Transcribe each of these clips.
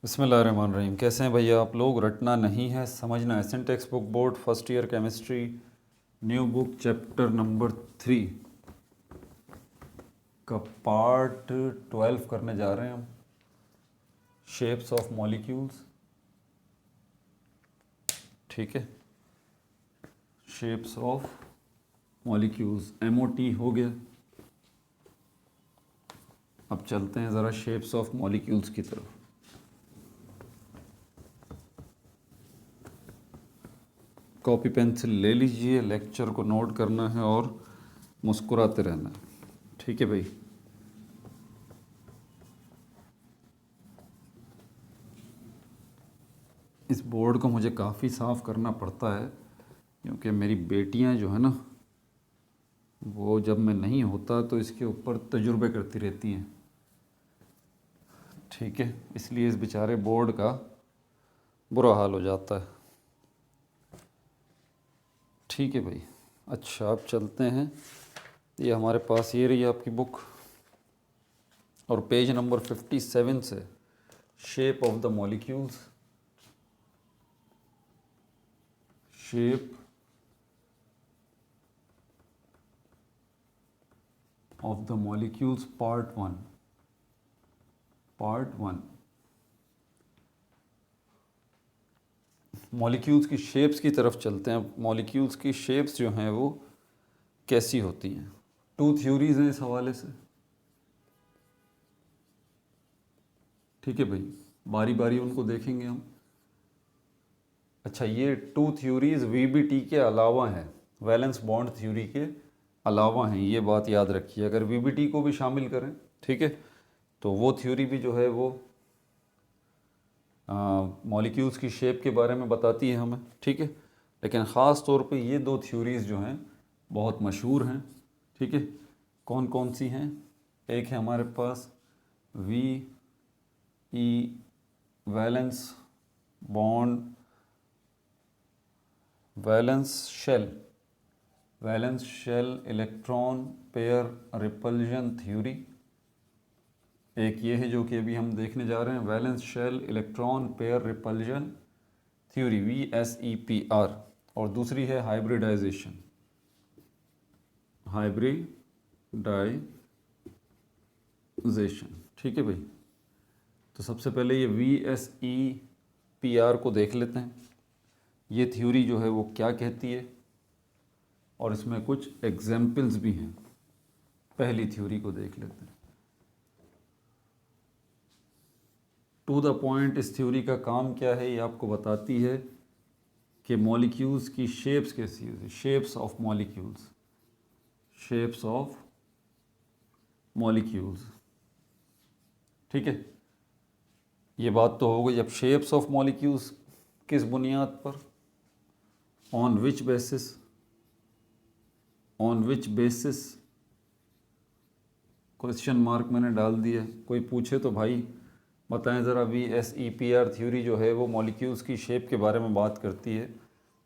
बिस्मिल्लाहिर्रहमानिर्रहीम। कैसे हैं भैया आप लोग? रटना नहीं है, समझना है। Syntax book board first year chemistry new book chapter number 3 का पार्ट 12 करने जा रहे हैं हम। शेप्स ऑफ मॉलिक्यूल्स, ठीक है। शेप्स ऑफ मॉलिक्यूल्स MOT हो गया। अब चलते हैं ज़रा शेप्स ऑफ मॉलिक्यूल्स की तरफ। कॉपी पेंसिल ले लीजिए, लेक्चर को नोट करना है और मुस्कुराते रहना है, ठीक है भाई। इस बोर्ड को मुझे काफ़ी साफ़ करना पड़ता है क्योंकि मेरी बेटियां जो है ना, वो जब मैं नहीं होता तो इसके ऊपर तजुर्बे करती रहती हैं, ठीक है। इसलिए इस बेचारे बोर्ड का बुरा हाल हो जाता है, ठीक है भाई। अच्छा, अब चलते हैं। ये हमारे पास ये रही आपकी बुक और पेज नंबर 57 से shape of the molecules, shape of the molecules part 1। Molecules की शेप्स की तरफ चलते हैं। मॉलिक्यूल्स की शेप्स जो हैं वो कैसी होती हैं। 2 थ्योरीज हैं इस हवाले से, ठीक है भाई। बारी बारी उनको देखेंगे हम। अच्छा, ये 2 थ्योरीज VBT के अलावा हैं, वैलेंस बॉन्ड थ्योरी के अलावा हैं, ये बात याद रखिए। अगर VBT को भी शामिल करें, ठीक है, तो वो थ्योरी भी जो है वो मॉलिक्यूल्स की शेप के बारे में बताती है हमें, ठीक है। लेकिन ख़ास तौर पे ये 2 थ्योरीज़ जो हैं बहुत मशहूर हैं, ठीक है। कौन कौन सी हैं? एक है हमारे पास VE valence bond, valence shell electron pair repulsion theory. एक ये है जो कि अभी हम देखने जा रहे हैं, valence shell electron pair repulsion theory, VSEPR। और दूसरी है हाइब्रिडाइजेशन, ठीक है भाई। तो सबसे पहले ये VSEPR को देख लेते हैं। ये थ्योरी जो है वो क्या कहती है और इसमें कुछ एग्जाम्पल्स भी हैं। पहली थ्योरी को देख लेते हैं। टू द पॉइंट, इस थ्योरी का काम क्या है ये आपको बताती है कि मॉलिक्यूल्स की शेप्स कैसी होती है। शेप्स ऑफ मॉलिक्यूल्स, ठीक है। ये बात तो हो गई। अब शेप्स ऑफ मॉलिक्यूल्स किस बुनियाद पर, on which basis, question mark मैंने डाल दिया। कोई पूछे तो भाई बताएं ज़रा। VSEPR थ्योरी जो है वो मॉलिक्यूल्स की शेप के बारे में बात करती है,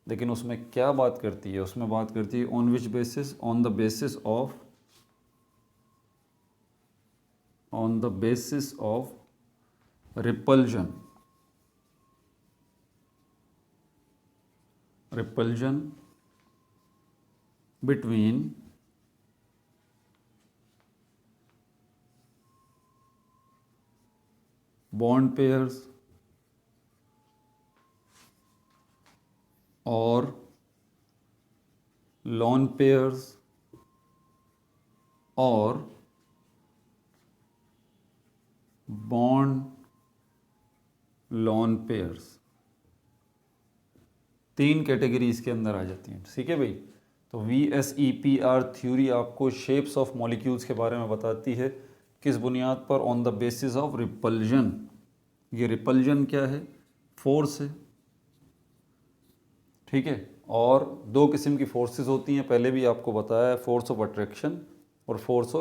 लेकिन उसमें क्या बात करती है? उसमें बात करती है on which basis, on the basis of repulsion between bond pairs और लॉन पेयर्स और बॉन्ड लॉन पेयर्स। 3 कैटेगरी इसके अंदर आ जाती हैं, ठीक है भाई। तो VSEPR थ्योरी आपको शेप्स ऑफ मॉलिक्यूल्स के बारे में बताती है। किस बुनियाद पर? On the basis of repulsion. ये रिपल्जन क्या है? फोर्स है, ठीक है। और 2 किस्म की फोर्सेस होती हैं, पहले भी आपको बताया है, फोर्स ऑफ अट्रैक्शन और फोर्स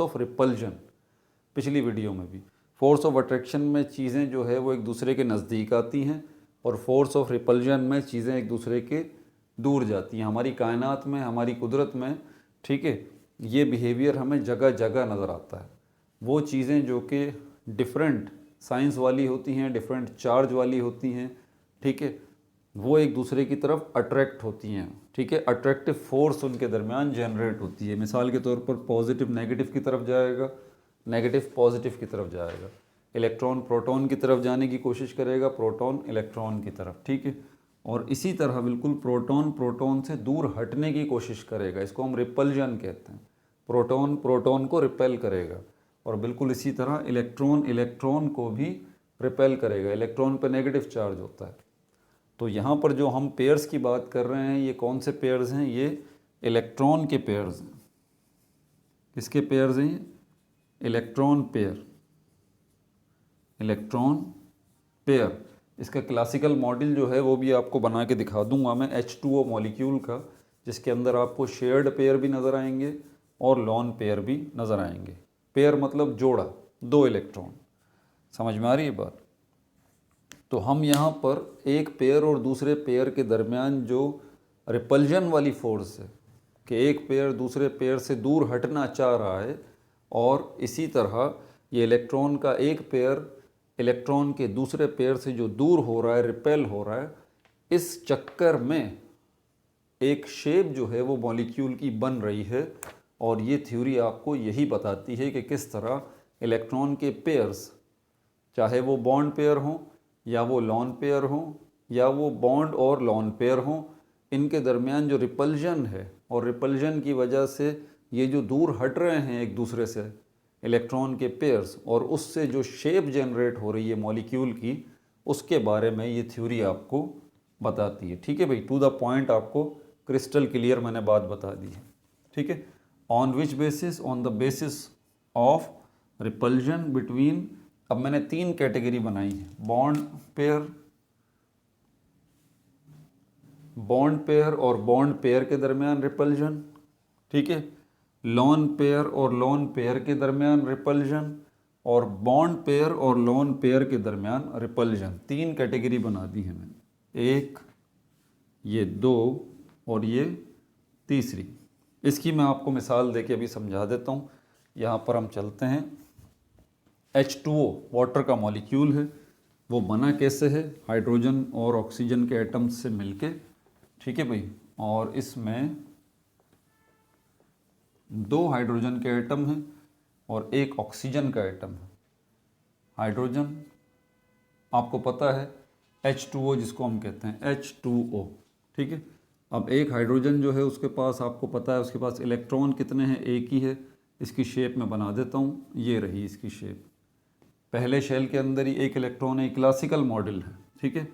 ऑफ रिपल्जन, पिछली वीडियो में भी। फोर्स ऑफ अट्रैक्शन में चीज़ें जो है वो एक दूसरे के नज़दीक आती हैं और फोर्स ऑफ रिपल्जन में चीज़ें एक दूसरे के दूर जाती हैं। हमारी कायनात में, हमारी कुदरत में, ठीक है, ये बिहेवियर हमें जगह जगह नज़र आता है। वो चीज़ें जो कि डिफरेंट साइंस वाली होती हैं, डिफरेंट चार्ज वाली होती हैं, ठीक है, वो एक दूसरे की तरफ अट्रैक्ट होती हैं, ठीक है, अट्रैक्टिव फोर्स उनके दरमियान जनरेट होती है। मिसाल के तौर पर पॉजिटिव नेगेटिव की तरफ जाएगा, नेगेटिव पॉजिटिव की तरफ जाएगा, इलेक्ट्रॉन प्रोटॉन की तरफ जाने की कोशिश करेगा, प्रोटॉन इलेक्ट्रॉन की तरफ, ठीक है। और इसी तरह बिल्कुल प्रोटॉन प्रोटॉन से दूर हटने की कोशिश करेगा, इसको हम रिपल्जन कहते हैं। प्रोटॉन प्रोटॉन को रिपेल करेगा, और बिल्कुल इसी तरह इलेक्ट्रॉन इलेक्ट्रॉन को भी रिपेल करेगा, इलेक्ट्रॉन पर नेगेटिव चार्ज होता है। तो यहाँ पर जो हम पेयर्स की बात कर रहे हैं, ये कौन से पेयर्स हैं? ये इलेक्ट्रॉन के पेयर्स हैं। किसके पेयर्स हैं ये? Electron pair, electron pair. इसका क्लासिकल मॉडल जो है वो भी आपको बना के दिखा दूंगा मैं H2O मॉलिक्यूल का, जिसके अंदर आपको शेयर्ड पेयर भी नज़र आएंगे और लॉन पेयर भी नज़र आएंगे। पेयर मतलब जोड़ा, दो इलेक्ट्रॉन। समझ में आ रही है बात? तो हम यहाँ पर एक पेयर और दूसरे पेयर के दरमियान जो रिपल्जन वाली फोर्स है कि एक पेयर दूसरे पेयर से दूर हटना चाह रहा है, और इसी तरह ये इलेक्ट्रॉन का एक पेयर इलेक्ट्रॉन के दूसरे पेयर से जो दूर हो रहा है, रिपेल हो रहा है, इस चक्कर में एक शेप जो है वो मॉलिक्यूल की बन रही है। और ये थ्योरी आपको यही बताती है कि किस तरह इलेक्ट्रॉन के पेयर्स, चाहे वो बॉन्ड पेयर हों या वो लॉन पेयर हों या वो बॉन्ड और लॉन पेयर हों, इनके दरमियान जो रिपल्जन है, और रिपल्जन की वजह से ये जो दूर हट रहे हैं एक दूसरे से इलेक्ट्रॉन के पेयर्स, और उससे जो शेप जनरेट हो रही है मॉलिक्यूल की, उसके बारे में ये थ्योरी आपको बताती है। ठीक है भाई, टू द पॉइंट, आपको क्रिस्टल क्लियर मैंने बात बता दी है। ठीक है, on which basis? On the basis of repulsion between, अब मैंने 3 कैटेगरी बनाई है, बॉन्ड पेयर और बॉन्ड पेयर के दरमियान रिपल्जन, ठीक है, लॉन पेयर और लॉन पेयर के दरमियान रिपल्जन, और बॉन्ड पेयर और लॉन पेयर के दरमियान रिपल्जन। 3 कैटेगरी बना दी है मैंने, एक, ये 2 और ये तीसरी। इसकी मैं आपको मिसाल देके अभी समझा देता हूँ। यहाँ पर हम चलते हैं, H2O वाटर का मॉलिक्यूल है, वो बना कैसे है? हाइड्रोजन और ऑक्सीजन के एटम्स से मिलके, ठीक है भाई, और इसमें 2 हाइड्रोजन के एटम हैं और एक ऑक्सीजन का एटम है। हाइड्रोजन आपको पता है, H2O जिसको हम कहते हैं H2O, ठीक है। अब एक हाइड्रोजन जो है उसके पास, आपको पता है उसके पास इलेक्ट्रॉन कितने हैं? एक ही है। इसकी शेप मैं बना देता हूँ, ये रही इसकी शेप। पहले शेल के अंदर ही एक इलेक्ट्रॉन है, क्लासिकल मॉडल है, ठीक है।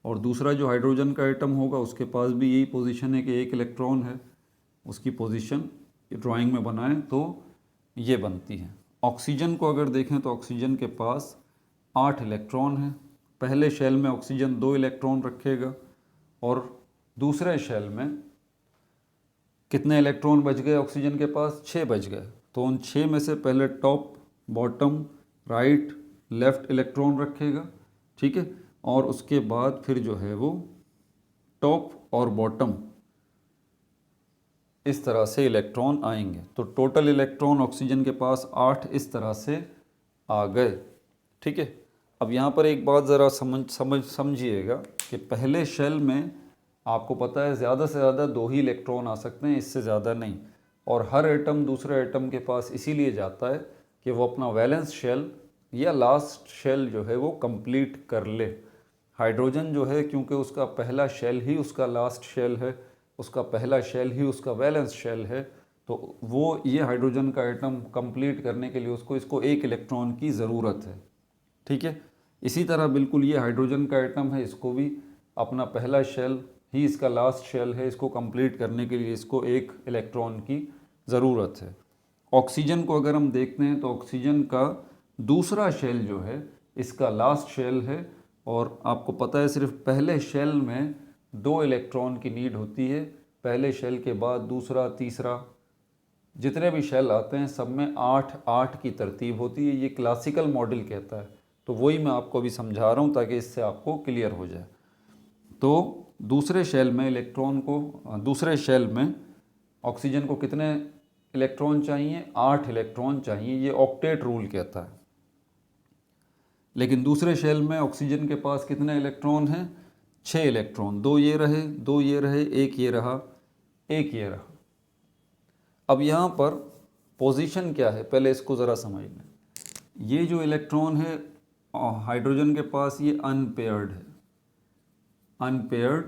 और दूसरा जो हाइड्रोजन का एटम होगा उसके पास भी यही पोजीशन है कि एक इलेक्ट्रॉन है। उसकी पोजीशन ड्राइंग में बनाएं तो ये बनती है। ऑक्सीजन को अगर देखें तो ऑक्सीजन के पास 8 इलेक्ट्रॉन हैं। पहले शेल में ऑक्सीजन 2 इलेक्ट्रॉन रखेगा, और दूसरे शेल में कितने इलेक्ट्रॉन बच गए? ऑक्सीजन के पास 6 बच गए। तो उन 6 में से पहले top, bottom, right, left electron रखेगा, ठीक है, और उसके बाद फिर जो है वो टॉप और बॉटम इस तरह से इलेक्ट्रॉन आएंगे। तो टोटल इलेक्ट्रॉन ऑक्सीजन के पास 8 इस तरह से आ गए, ठीक है। अब यहाँ पर एक बात ज़रा समझिएगा कि पहले शेल में आपको पता है ज़्यादा से ज़्यादा 2 ही इलेक्ट्रॉन आ सकते हैं, इससे ज़्यादा नहीं। और हर एटम दूसरे एटम के पास इसीलिए जाता है कि वो अपना वैलेंस शेल या लास्ट शेल जो है वो कंप्लीट कर ले। हाइड्रोजन जो है, क्योंकि उसका पहला शेल ही उसका लास्ट शेल है, उसका पहला शेल ही उसका वैलेंस शेल है, तो वो ये हाइड्रोजन का एटम कंप्लीट करने के लिए इसको 1 इलेक्ट्रॉन की ज़रूरत है, ठीक है। इसी तरह बिल्कुल ये हाइड्रोजन का एटम है, इसको भी अपना पहला शेल ही इसका लास्ट शेल है, इसको कंप्लीट करने के लिए इसको 1 इलेक्ट्रॉन की ज़रूरत है। ऑक्सीजन को अगर हम देखते हैं तो ऑक्सीजन का दूसरा शेल जो है इसका लास्ट शेल है, और आपको पता है सिर्फ पहले शेल में 2 इलेक्ट्रॉन की नीड होती है। पहले शेल के बाद दूसरा, तीसरा, जितने भी शेल आते हैं सब में 8-8 की तरतीब होती है। ये क्लासिकल मॉडल कहता है, तो वही मैं आपको अभी समझा रहा हूँ ताकि इससे आपको क्लियर हो जाए। तो दूसरे शेल में ऑक्सीजन को कितने इलेक्ट्रॉन चाहिए? 8 इलेक्ट्रॉन चाहिए। ये ऑक्टेट रूल कहता है। लेकिन दूसरे शेल में ऑक्सीजन के पास कितने इलेक्ट्रॉन हैं? 6 इलेक्ट्रॉन, 2 ये रहे, 2 ये रहे, एक ये रहा, एक ये रहा। अब यहाँ पर पोजीशन क्या है, पहले इसको ज़रा समझ लें। ये जो इलेक्ट्रॉन है हाइड्रोजन के पास, ये अनपेयर्ड है, अनपेयर्ड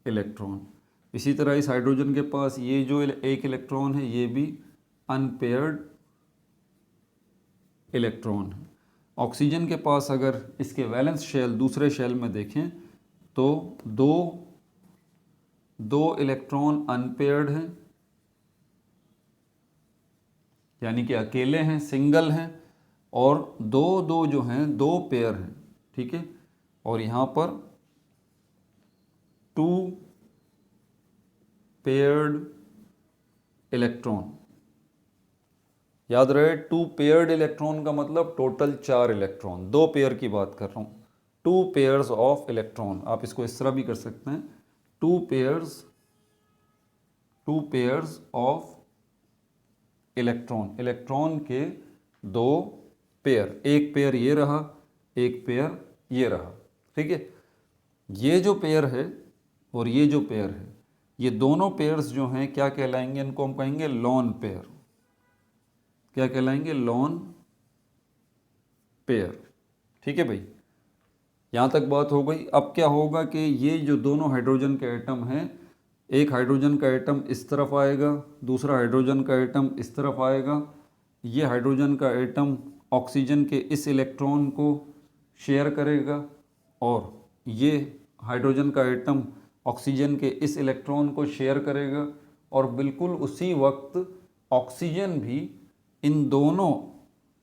इलेक्ट्रॉन। इसी तरह इस हाइड्रोजन के पास ये जो एक इलेक्ट्रॉन है, ये भी अनपेयर्ड इलेक्ट्रॉन है। ऑक्सीजन के पास अगर इसके वैलेंस शेल दूसरे शेल में देखें तो दो इलेक्ट्रॉन अनपेयर्ड हैं, यानी कि अकेले हैं, सिंगल हैं, और दो जो हैं, 2 पेयर हैं, ठीक है। और यहाँ पर 2 पेयर्ड इलेक्ट्रॉन। याद रहे 2 पेयर्ड इलेक्ट्रॉन का मतलब टोटल 4 इलेक्ट्रॉन, 2 पेयर की बात कर रहा हूँ। 2 पेयर्स ऑफ इलेक्ट्रॉन, आप इसको इस तरह भी कर सकते हैं, 2 पेयर्स ऑफ इलेक्ट्रॉन, इलेक्ट्रॉन के 2 पेयर, एक पेयर ये रहा, एक पेयर ये रहा, ठीक है। ये जो पेयर है और ये जो पेयर है, ये दोनों पेयर्स जो हैं क्या कहलाएंगे? इनको हम कहेंगे लॉन पेयर। क्या कहलाएंगे? लॉन पेयर, ठीक है भाई। यहाँ तक बात हो गई। अब क्या होगा कि ये जो दोनों हाइड्रोजन के एटम हैं, एक हाइड्रोजन का एटम इस तरफ आएगा, दूसरा हाइड्रोजन का एटम इस तरफ आएगा। ये हाइड्रोजन का एटम ऑक्सीजन के इस इलेक्ट्रॉन को शेयर करेगा और ये हाइड्रोजन का एटम ऑक्सीजन के इस इलेक्ट्रॉन को शेयर करेगा, और बिल्कुल उसी वक्त ऑक्सीजन भी इन दोनों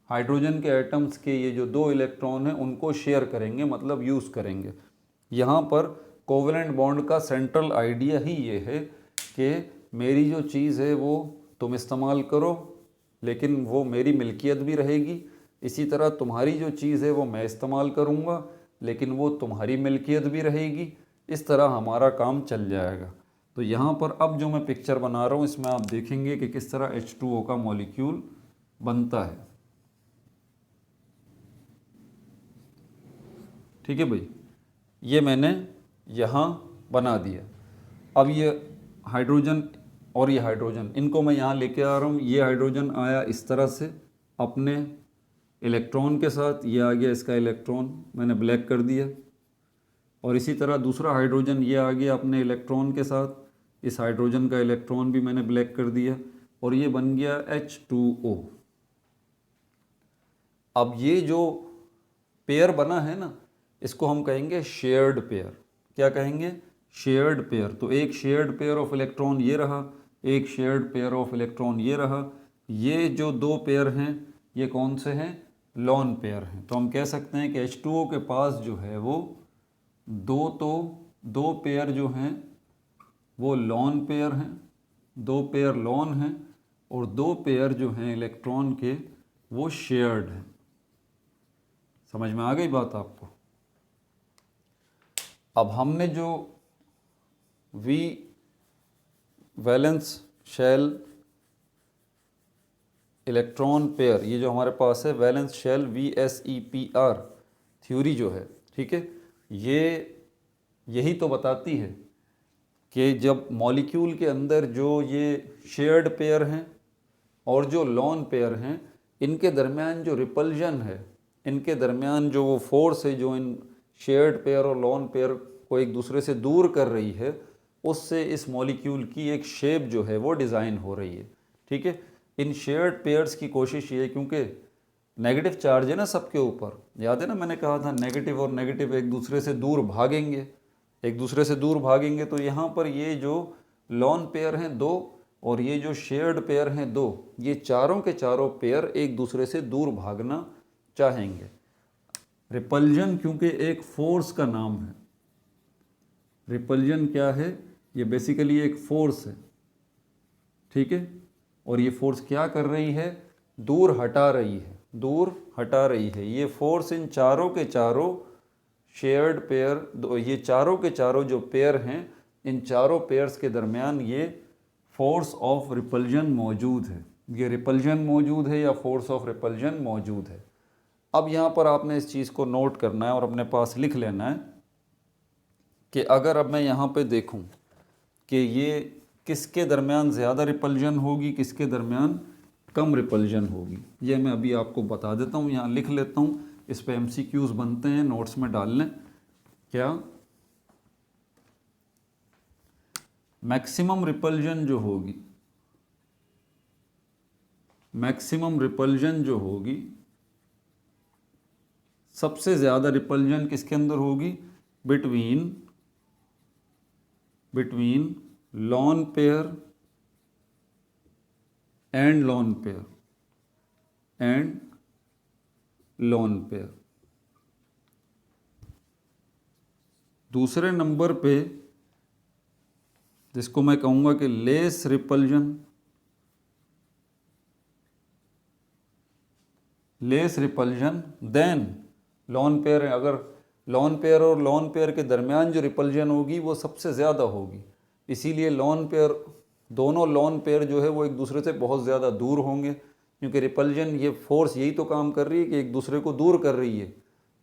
हाइड्रोजन के एटम्स के ये जो 2 इलेक्ट्रॉन हैं उनको शेयर करेंगे, मतलब यूज़ करेंगे। यहाँ पर कोवेलेंट बॉन्ड का सेंट्रल आइडिया ही ये है कि मेरी जो चीज़ है वो तुम इस्तेमाल करो, लेकिन वो मेरी मिल्कियत भी रहेगी। इसी तरह तुम्हारी जो चीज़ है वो मैं इस्तेमाल करूँगा, लेकिन वो तुम्हारी मिल्कियत भी रहेगी। इस तरह हमारा काम चल जाएगा। तो यहाँ पर अब जो मैं पिक्चर बना रहा हूँ, इसमें आप देखेंगे कि किस तरह H2O का मॉलिक्यूल बनता है, ठीक है भाई। ये मैंने यहाँ बना दिया। अब ये हाइड्रोजन और ये हाइड्रोजन, इनको मैं यहाँ लेके आ रहा हूँ। ये हाइड्रोजन आया इस तरह से अपने इलेक्ट्रॉन के साथ, ये आ गया इसका इलेक्ट्रॉन, मैंने ब्लैक कर दिया। और इसी तरह दूसरा हाइड्रोजन ये आ गया अपने इलेक्ट्रॉन के साथ, इस हाइड्रोजन का इलेक्ट्रॉन भी मैंने ब्लैक कर दिया, और ये बन गया H2O। अब ये जो पेयर बना है ना, इसको हम कहेंगे शेयर्ड पेयर। क्या कहेंगे? Shared pair. तो एक शेयर्ड पेयर ऑफ इलेक्ट्रॉन ये रहा, एक शेयर्ड पेयर ऑफ इलेक्ट्रॉन ये रहा। ये जो 2 पेयर हैं ये कौन से हैं? लॉन पेयर हैं। तो हम कह सकते हैं कि H2O के पास जो है वो दो पेयर जो हैं वो लॉन पेयर हैं, 2 पेयर लॉन हैं, और 2 पेयर जो हैं इलेक्ट्रॉन के वो शेयर्ड हैं। समझ में आ गई बात आपको? अब हमने जो V valence shell electron pair, ये जो हमारे पास है वैलेंस शेल VSEPR थ्योरी जो है, ठीक है, ये यही तो बताती है कि जब मॉलिक्यूल के अंदर जो ये शेयर्ड पेयर हैं और जो लॉन पेयर हैं, इनके दरमियान जो रिपल्जन है, इनके दरमियान जो वो फोर्स है जो इन शेयर्ड पेयर और लॉन पेयर को एक दूसरे से दूर कर रही है, उससे इस मॉलिक्यूल की एक शेप जो है वो डिज़ाइन हो रही है, ठीक है। इन शेयर्ड पेयर्स की कोशिश ये है, क्योंकि नेगेटिव चार्ज है ना सबके ऊपर, याद है ना मैंने कहा था नेगेटिव और नेगेटिव एक दूसरे से दूर भागेंगे, एक दूसरे से दूर भागेंगे। तो यहाँ पर ये जो लॉन पेयर हैं 2 और ये जो शेयर्ड पेयर हैं 2, ये चारों के चारों पेयर एक दूसरे से दूर भागना चाहेंगे। रिपल्जन क्योंकि एक फोर्स का नाम है, रिपल्जन क्या है? ये बेसिकली एक फोर्स है, ठीक है। और ये फोर्स क्या कर रही है? दूर हटा रही है, दूर हटा रही है। ये फोर्स इन चारों के चारों शेयर्ड पेयर, ये चारों के चारों जो पेयर हैं, इन चारों पेयर्स के दरमियान ये फोर्स ऑफ रिपल्जन मौजूद है। ये रिपल्जन मौजूद है या फोर्स ऑफ रिपल्जन मौजूद है। अब यहाँ पर आपने इस चीज़ को नोट करना है और अपने पास लिख लेना है कि अगर अब मैं यहाँ पे देखूँ कि ये किसके दरमियान ज़्यादा रिपल्जन होगी, किसके दरमियान कम रिपल्जन होगी, ये मैं अभी आपको बता देता हूँ। यहाँ लिख लेता हूँ, इस पे MCQs बनते हैं, नोट्स में डाल लें। क्या मैक्सिमम रिपल्जन जो होगी, मैक्सिमम रिपल्जन जो होगी, सबसे ज़्यादा रिपल्जन किसके अंदर होगी? Between lone pair and lone pair दूसरे नंबर पे जिसको मैं कहूँगा कि less repulsion than lone pair है। अगर लॉन पेयर और लॉन पेयर के दरमियान जो रिपल्जन होगी वो सबसे ज़्यादा होगी, इसीलिए लॉन पेयर, दोनों लॉन पेयर जो है वो एक दूसरे से बहुत ज़्यादा दूर होंगे, क्योंकि रिपल्जन, ये फोर्स यही तो काम कर रही है कि एक दूसरे को दूर कर रही है,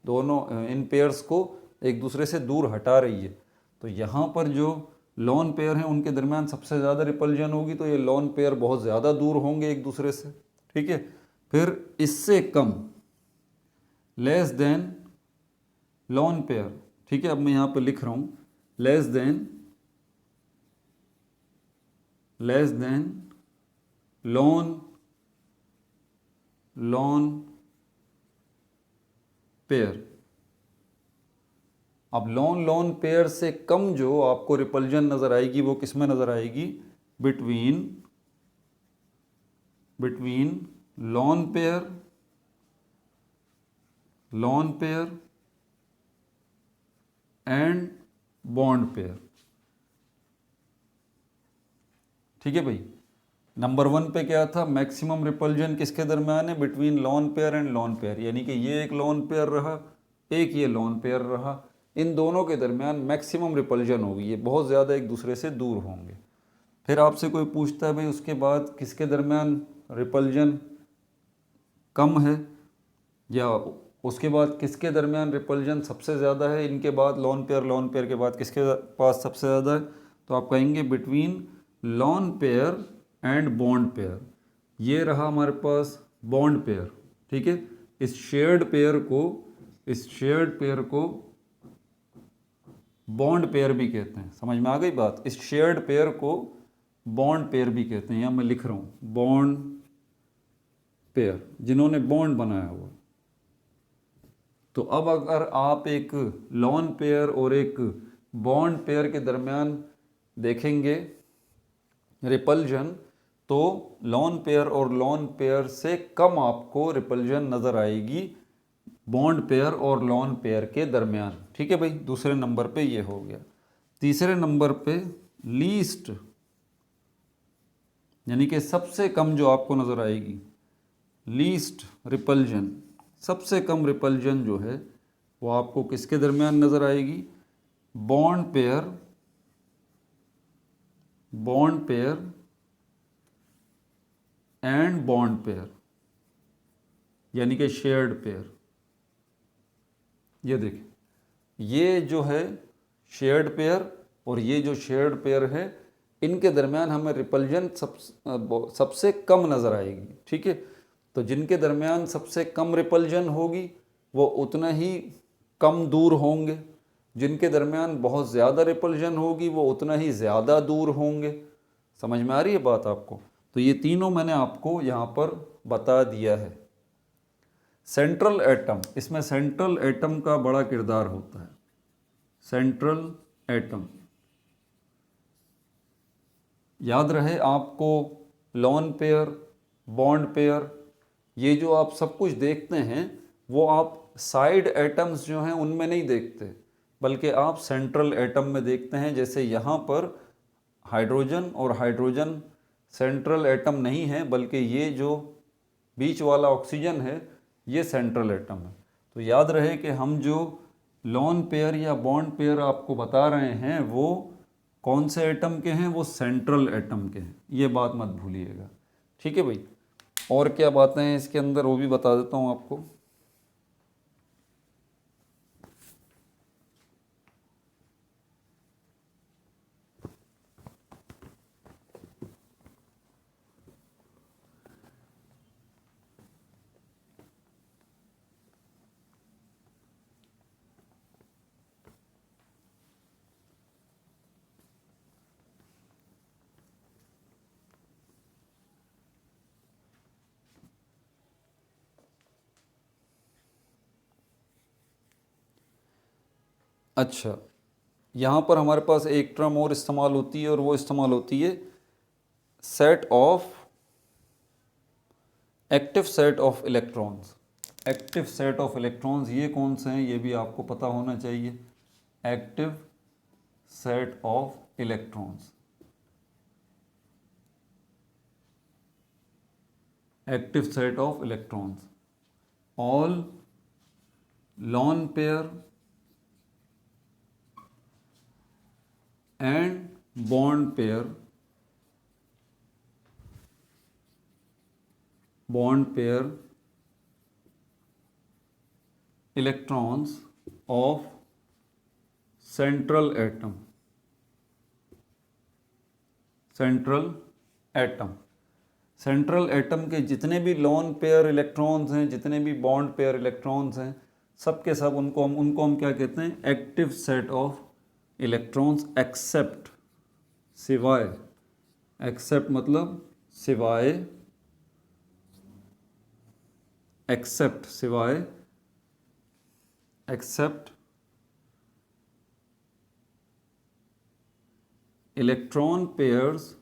दोनों इन पेयर्स को एक दूसरे से दूर हटा रही है। तो यहाँ पर जो लॉन पेयर हैं उनके दरमियान सबसे ज़्यादा रिपल्जन होगी, तो ये लॉन पेयर बहुत ज़्यादा दूर होंगे एक दूसरे से, ठीक है। फिर इससे कम, लेस देन लॉन पेयर, ठीक है। अब मैं यहाँ पर लिख रहा हूँ लेस देन लॉन पेयर। अब लॉन पेयर से कम जो आपको रिपल्जन नज़र आएगी वो किस में नज़र आएगी? Between lone pair and bond pair, ठीक है भाई। नंबर 1 पे क्या था? मैक्सिमम रिपल्जन किसके दरमियान है? Between lone pair and lone pair, यानी कि ये एक लॉन पेयर रहा, एक ये लॉन पेयर रहा, इन दोनों के दरमियान मैक्सिमम रिपल्जन होगी, ये बहुत ज़्यादा एक दूसरे से दूर होंगे। फिर आपसे कोई पूछता है भाई उसके बाद किसके दरमियान रिपल्जन कम है, या उसके बाद किसके दरमियान रिपल्जन सबसे ज़्यादा है, इनके बाद लॉन पेयर के बाद किसके पास सबसे ज़्यादा है? तो आप कहेंगे between lone pair and bond pair. ये रहा हमारे पास बॉन्ड पेयर, ठीक है। इस शेयर्ड पेयर को बॉन्ड पेयर भी कहते हैं, समझ में आ गई बात? इस शेयर्ड पेयर को बॉन्ड पेयर भी कहते हैं, यहाँ मैं लिख रहा हूँ बॉन्ड पेयर, जिन्होंने बॉन्ड बनाया हुआ। तो अब अगर आप एक लॉन पेयर और एक बॉन्ड पेयर के दरमियान देखेंगे रिपल्जन, तो लॉन पेयर और लॉन पेयर से कम आपको रिपल्जन नज़र आएगी बॉन्ड पेयर और लॉन पेयर के दरमियान, ठीक है भाई। दूसरे नंबर पे ये हो गया। तीसरे नंबर पे लीस्ट, यानी कि सबसे कम जो आपको नज़र आएगी, लीस्ट रिपल्जन, सबसे कम रिपल्जन जो है वो आपको किसके दरमियान नज़र आएगी? Bond pair and bond pair, यानी कि शेयर्ड पेयर। ये देखिए, ये जो है शेयर्ड पेयर और ये जो शेयर्ड पेयर है, इनके दरमियान हमें रिपल्जन सबसे कम नज़र आएगी, ठीक है। तो जिनके दरमियान सबसे कम रिपल्जन होगी वो उतना ही कम दूर होंगे, जिनके दरमियान बहुत ज़्यादा रिपल्जन होगी वो उतना ही ज़्यादा दूर होंगे। समझ में आ रही है बात आपको? तो ये तीनों मैंने आपको यहाँ पर बता दिया है। सेंट्रल एटम, इसमें सेंट्रल एटम का बड़ा किरदार होता है। सेंट्रल एटम याद रहे आपको, लॉन पेयर, बॉन्ड पेयर, ये जो आप सब कुछ देखते हैं वो आप साइड एटम्स जो हैं उनमें नहीं देखते, बल्कि आप सेंट्रल एटम में देखते हैं। जैसे यहाँ पर हाइड्रोजन और हाइड्रोजन सेंट्रल एटम नहीं है, बल्कि ये जो बीच वाला ऑक्सीजन है ये सेंट्रल एटम है। तो याद रहे कि हम जो लॉन पेयर या बॉन्ड पेयर आपको बता रहे हैं वो कौन से एटम के हैं? वो सेंट्रल एटम के हैं, ये बात मत भूलिएगा, ठीक है भाई। और क्या बातें हैं इसके अंदर वो भी बता देता हूँ आपको। अच्छा, यहाँ पर हमारे पास एक टर्म और इस्तेमाल होती है और वो इस्तेमाल होती है set of active set of electrons. Active set of electrons ये कौन से हैं ये भी आपको पता होना चाहिए। Active set of electrons, active set of electrons, all lone pair and bond pair electrons of central atom, central atom के जितने भी लोन पेयर इलेक्ट्रॉन्स हैं, जितने भी बॉन्ड पेयर इलेक्ट्रॉन्स हैं, सब के सब उनको हम क्या कहते हैं, active set of electrons, except, सिवाय, एक्सेप्ट मतलब सिवाय, एक्सेप्ट सिवाय, except electron pairs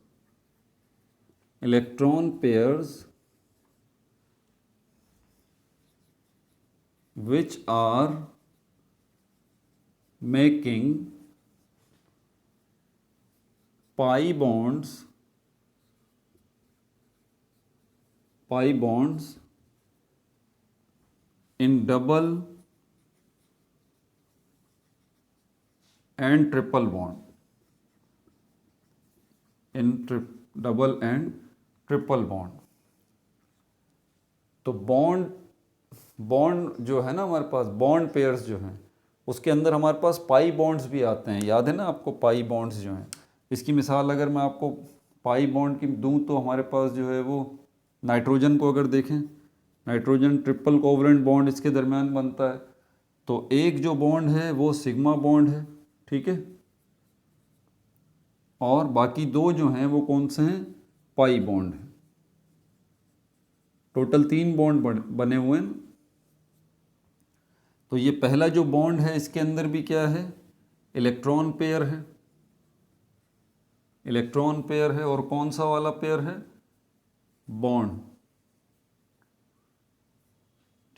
which are making pi bonds in double and triple bond, double and triple bond। तो बॉन्ड जो है ना हमारे पास, बॉन्ड पेयर्स जो हैं उसके अंदर हमारे पास पाई बॉन्ड्स भी आते हैं, याद है ना आपको पाई बॉन्ड्स जो हैं। इसकी मिसाल अगर मैं आपको पाई बॉन्ड की दूं तो हमारे पास जो है वो नाइट्रोजन को अगर देखें, नाइट्रोजन ट्रिपल कोवलेंट बॉन्ड इसके दरमियान बनता है, तो एक जो बॉन्ड है वो सिग्मा बॉन्ड है, ठीक है, और बाकी दो जो हैं वो कौन से हैं, पाई बॉन्ड है। टोटल 3 बॉन्ड बने हुए हैं। तो ये पहला जो बॉन्ड है इसके अंदर भी क्या है, इलेक्ट्रॉन पेयर है, इलेक्ट्रॉन पेयर है, और कौन सा वाला पेयर है, बॉन्ड,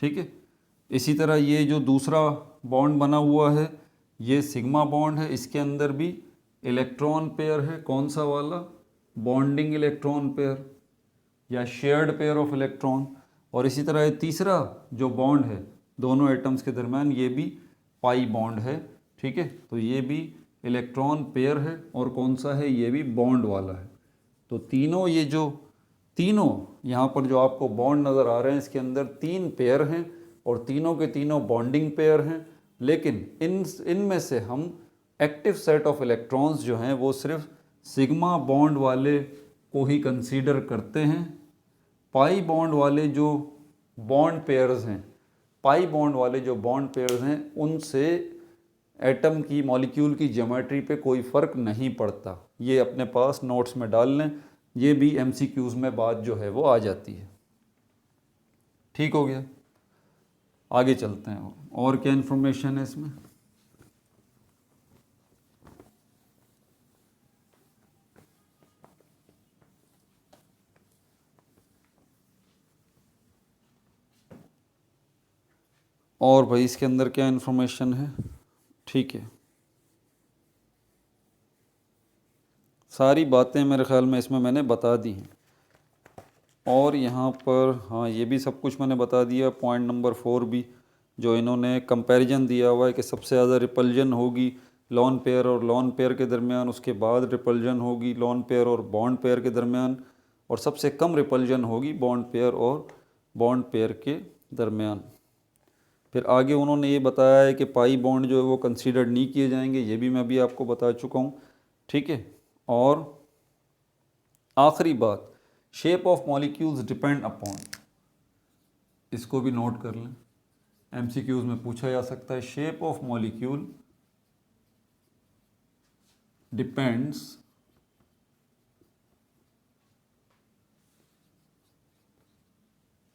ठीक है। इसी तरह ये जो दूसरा बॉन्ड बना हुआ है ये सिग्मा बॉन्ड है, इसके अंदर भी इलेक्ट्रॉन पेयर है, कौन सा वाला, बॉन्डिंग इलेक्ट्रॉन पेयर या शेयर्ड पेयर ऑफ इलेक्ट्रॉन। और इसी तरह ये तीसरा जो बॉन्ड है दोनों एटम्स के दरमियान ये भी पाई बॉन्ड है, ठीक है। तो ये भी इलेक्ट्रॉन पेयर है और कौन सा है, ये भी बॉन्ड वाला है। तो तीनों ये जो तीनों यहाँ पर जो आपको बॉन्ड नज़र आ रहे हैं इसके अंदर 3 पेयर हैं और तीनों के तीनों बॉन्डिंग पेयर हैं, लेकिन इनमें से हम एक्टिव सेट ऑफ इलेक्ट्रॉन्स जो हैं वो सिर्फ सिग्मा बॉन्ड वाले को ही कंसीडर करते हैं। पाई बॉन्ड वाले जो बॉन्ड पेयर्स हैं, पाई बॉन्ड वाले जो बॉन्ड पेयर्स हैं उनसे एटम की मॉलिक्यूल की ज्योमेट्री पे कोई फ़र्क नहीं पड़ता। ये अपने पास नोट्स में डाल लें, ये भी एमसीक्यूज़ में बात जो है वो आ जाती है। ठीक हो गया, आगे चलते हैं और क्या इन्फॉर्मेशन है इसमें। और भाई इसके अंदर क्या इन्फॉर्मेशन है, ठीक है, सारी बातें मेरे ख्याल में इसमें मैंने बता दी हैं। और यहाँ पर हाँ ये भी सब कुछ मैंने बता दिया। पॉइंट नंबर 4 भी जो इन्होंने कंपैरिजन दिया हुआ है कि सबसे ज़्यादा रिपल्जन होगी लॉन पेयर और लॉन पेयर के दरमियान, उसके बाद रिपल्जन होगी लॉन पेयर और बॉन्ड पेयर के दरमियान, और सबसे कम रिपल्जन होगी बॉन्ड पेयर और बॉन्ड पेयर के दरमियान। फिर आगे उन्होंने ये बताया है कि पाई बॉन्ड जो है वो कंसीडर नहीं किए जाएंगे, ये भी मैं अभी आपको बता चुका हूँ, ठीक है। और आखिरी बात, shape of molecules depend upon, इसको भी नोट कर लें, एमसीक्यूज में पूछा जा सकता है। Shape of molecule depends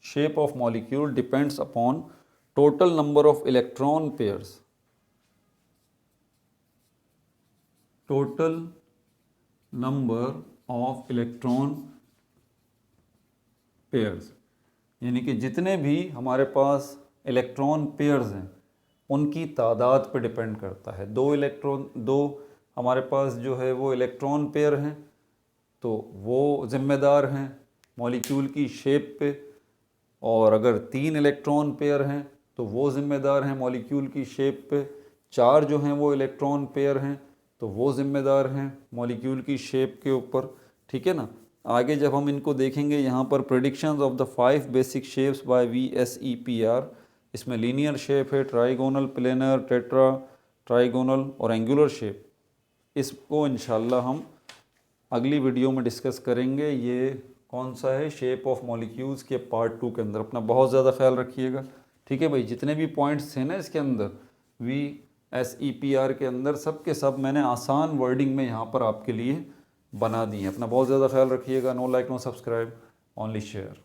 shape of molecule depends upon total number of electron pairs, total number of electron pairs, यानी कि जितने भी हमारे पास इलेक्ट्रॉन पेयर्स हैं उनकी तादाद पर डिपेंड करता है। दो हमारे पास जो है वो इलेक्ट्रॉन पेयर हैं तो वो ज़िम्मेदार हैं मॉलिक्यूल की शेप पे, और अगर 3 इलेक्ट्रॉन पेयर हैं तो वो ज़िम्मेदार हैं मॉलिक्यूल की शेप पे, 4 जो हैं वो इलेक्ट्रॉन पेयर हैं तो वो ज़िम्मेदार हैं मॉलिक्यूल की शेप के ऊपर, ठीक है ना। आगे जब हम इनको देखेंगे यहाँ पर predictions of the 5 basic shapes bye VSEPR, इसमें लीनियर शेप है, ट्राइगोनल, प्लेनर, टेट्रा, ट्राइगोनल और एंगुलर शेप। इसको इंशाल्लाह हम अगली वीडियो में डिस्कस करेंगे। ये कौन सा है, शेप ऑफ मॉलिक्यूल्स के पार्ट 2 के अंदर। अपना बहुत ज़्यादा ख्याल रखिएगा, ठीक है भाई। जितने भी पॉइंट्स थे ना इसके अंदर VSEPR के अंदर, सब के सब मैंने आसान वर्डिंग में यहाँ पर आपके लिए बना दिए हैं। अपना बहुत ज़्यादा ख्याल रखिएगा। No like no subscribe, only share.